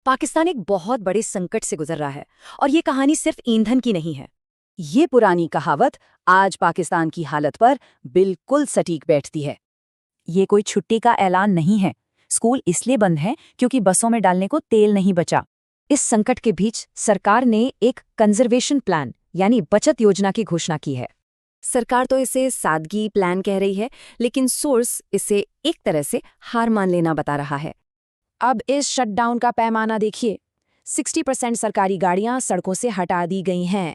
पाकिस्तान एक बहुत बड़े संकट से गुजर रहा है और ये कहानी सिर्फ ईंधन की नहीं है। ये पुरानी कहावत आज पाकिस्तान की हालत पर बिल्कुल सटीक बैठती है। ये कोई छुट्टी का ऐलान नहीं है। स्कूल इसलिए बंद है क्योंकि बसों में डालने को तेल नहीं बचा। इस संकट के बीच सरकार ने एक कंजर्वेशन प्लान यानी बचत योजना की घोषणा की है। सरकार तो इसे सादगी प्लान कह रही है, लेकिन सोर्स इसे एक तरह से हार मान लेना बता रहा है। अब इस शटडाउन का पैमाना देखिए। 60% सरकारी गाड़ियां सड़कों से हटा दी गई हैं।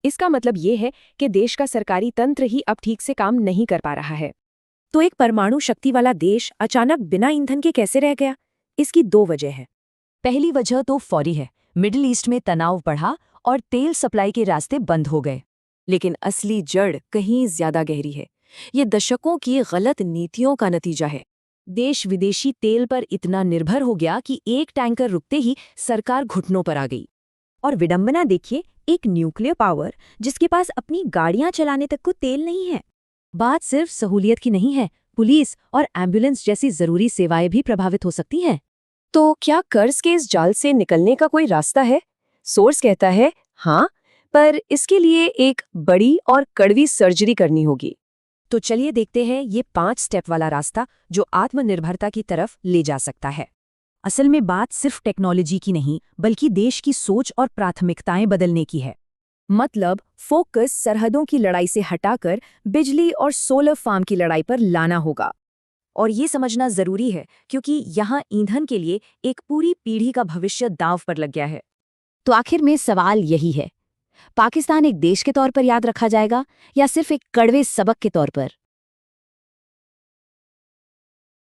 इसका मतलब ये है कि देश का सरकारी तंत्र ही अब ठीक से काम नहीं कर पा रहा है। तो एक परमाणु शक्ति वाला देश अचानक बिना ईंधन के कैसे रह गया? इसकी दो वजह है। पहली वजह तो फौरी है। मिडिल ईस्ट में तनाव बढ़ा और तेल सप्लाई के रास्ते बंद हो गए। लेकिन असली जड़ कहीं ज्यादा गहरी है। ये दशकों की गलत नीतियों का नतीजा है। देश विदेशी तेल पर इतना निर्भर हो गया कि एक टैंकर रुकते ही सरकार घुटनों पर आ गई। और विडंबना देखिए, एक न्यूक्लियर पावर जिसके पास अपनी गाड़ियां चलाने तक को तेल नहीं है। बात सिर्फ सहूलियत की नहीं है, पुलिस और एम्बुलेंस जैसी जरूरी सेवाएं भी प्रभावित हो सकती हैं। तो क्या कर्ज के इस जाल से निकलने का कोई रास्ता है? सोर्स कहता है हाँ, पर इसके लिए एक बड़ी और कड़वी सर्जरी करनी होगी। तो चलिए देखते हैं ये 5 स्टेप वाला रास्ता जो आत्मनिर्भरता की तरफ ले जा सकता है। असल में बात सिर्फ टेक्नोलॉजी की नहीं, बल्कि देश की सोच और प्राथमिकताएं बदलने की है। मतलब फोकस सरहदों की लड़ाई से हटाकर बिजली और सोलर फार्म की लड़ाई पर लाना होगा। और ये समझना जरूरी है क्योंकि यहाँ ईंधन के लिए एक पूरी पीढ़ी का भविष्य दांव पर लग गया है। तो आखिर में सवाल यही है, पाकिस्तान एक देश के तौर पर याद रखा जाएगा या सिर्फ एक कड़वे सबक के तौर पर?